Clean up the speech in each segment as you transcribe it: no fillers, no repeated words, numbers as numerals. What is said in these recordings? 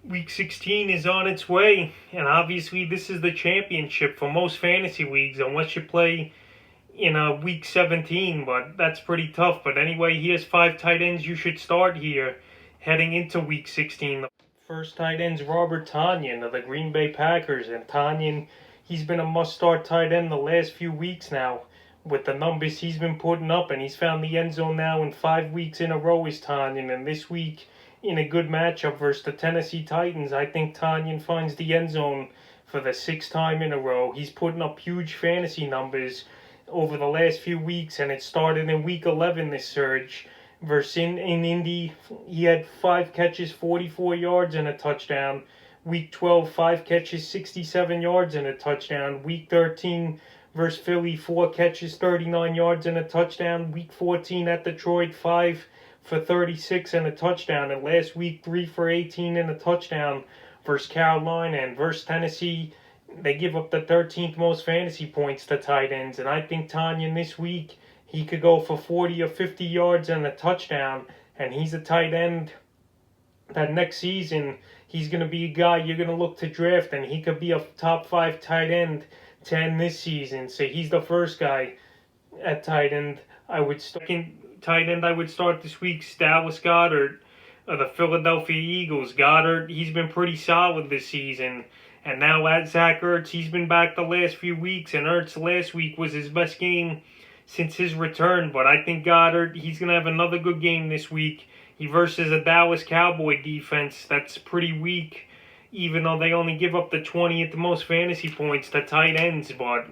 Week 16 is on its way, and obviously this is the championship for most fantasy leagues, unless you play in week 17, but that's pretty tough. But anyway, here's 5 tight ends you should start here heading into week 16. The first tight end's Robert Tonyan of the Green Bay Packers, and Tonyan, he's been a must-start tight end the last few weeks now. With the numbers he's been putting up, and he's found the end zone now in 5 weeks in a row is Tonyan, and this week in a good matchup versus the Tennessee Titans, I think Tonyan finds the end zone for the 6th time in a row. He's putting up huge fantasy numbers over the last few weeks, and it started in week 11, this surge. Versus in Indy, he had 5 catches, 44 yards, and a touchdown. Week 12, 5 catches, 67 yards, and a touchdown. Week 13, versus Philly, 4 catches, 39 yards, and a touchdown. Week 14 at Detroit, 5 for 36 and a touchdown. And last week, 3 for 18 and a touchdown versus Carolina. And versus Tennessee, they give up the 13th most fantasy points to tight ends. And I think Tonyan this week, he could go for 40 or 50 yards and a touchdown. And he's a tight end that next season, he's going to be a guy you're going to look to draft. And he could be a top 5 tight end to end this season. So he's the first guy at tight end I would start. Tight end I would start this week, Dallas Goedert of the Philadelphia Eagles. Goddard, he's been pretty solid this season. And now at Zach Ertz, he's been back the last few weeks, and Ertz last week was his best game since his return. But I think Goddard, he's going to have another good game this week. He versus a Dallas Cowboy defense that's pretty weak, even though they only give up the 20th most fantasy points to tight ends. But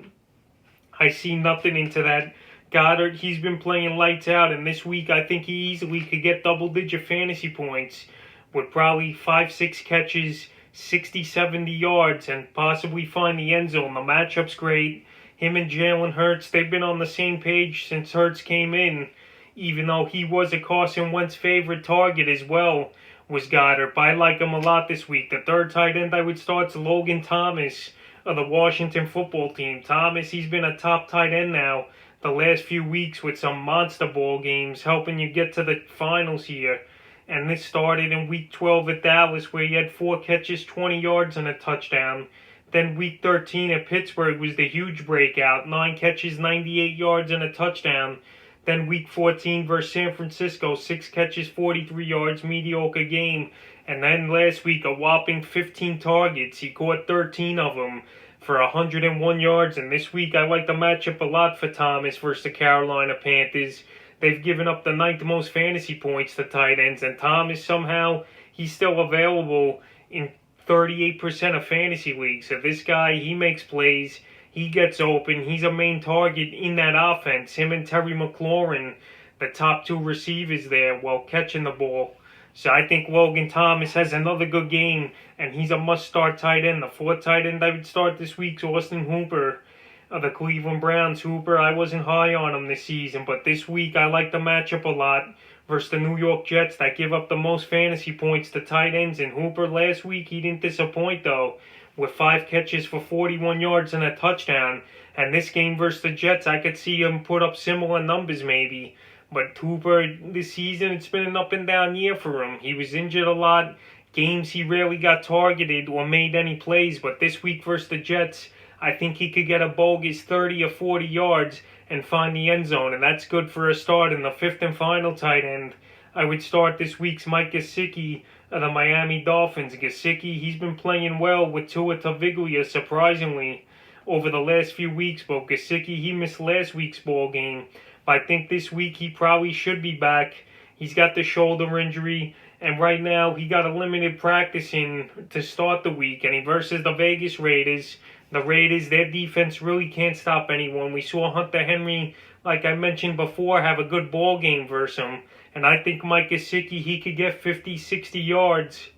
I see nothing into that. Goddard, he's been playing lights out, and this week I think he easily could get double-digit fantasy points with probably 5-6 catches, 60-70 yards, and possibly find the end zone. The matchup's great. Him and Jalen Hurts, they've been on the same page since Hurts came in, even though he was a Carson Wentz favorite target as well, was Goddard. But I like him a lot this week. The third tight end I would start is Logan Thomas of the Washington football team. Thomas, he's been a top tight end now the last few weeks with some monster ball games, helping you get to the finals here. And this started in week 12 at Dallas, where he had 4 catches, 20 yards, and a touchdown. Then week 13 at Pittsburgh was the huge breakout, 9 catches, 98 yards, and a touchdown. Then week 14 versus San Francisco, 6 catches, 43 yards, mediocre game. And then last week, a whopping 15 targets. He caught 13 of them for 101 yards. And this week, I like the matchup a lot for Thomas versus the Carolina Panthers. They've given up the 9th most fantasy points to tight ends. And Thomas, somehow, he's still available in 38% of fantasy leagues. So this guy, he makes plays. He gets open. He's a main target in that offense. Him and Terry McLaurin, the top 2 receivers there, while catching the ball. So I think Logan Thomas has another good game, and he's a must-start tight end. The 4th tight end I would start this week is Austin Hooper of the Cleveland Browns. Hooper, I wasn't high on him this season, but this week I like the matchup a lot versus the New York Jets that give up the most fantasy points to tight ends. And Hooper last week, he didn't disappoint though, with 5 catches for 41 yards and a touchdown. And this game versus the Jets, I could see him put up similar numbers maybe. But Hooper, this season, it's been an up and down year for him. He was injured a lot. Games he rarely got targeted or made any plays. But this week versus the Jets, I think he could get a bogus 30 or 40 yards and find the end zone. And that's good for a start. In the 5th and final tight end, I would start this week's Mike Gesicki of the Miami Dolphins. Gesicki, he's been playing well with Tua Tagovailoa, surprisingly, over the last few weeks. But Gesicki, he missed last week's ball game. But I think this week he probably should be back. He's got the shoulder injury, and right now he got a limited practice in to start the week. And he versus the Vegas Raiders. The Raiders, their defense really can't stop anyone. We saw Hunter Henry, like I mentioned before, have a good ball game versus him. And I think Mike Gesicki, he could get 50, 60 yards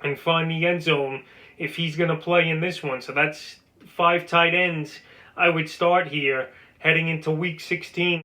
and find the end zone if he's going to play in this one. So that's 5 tight ends I would start here heading into week 16.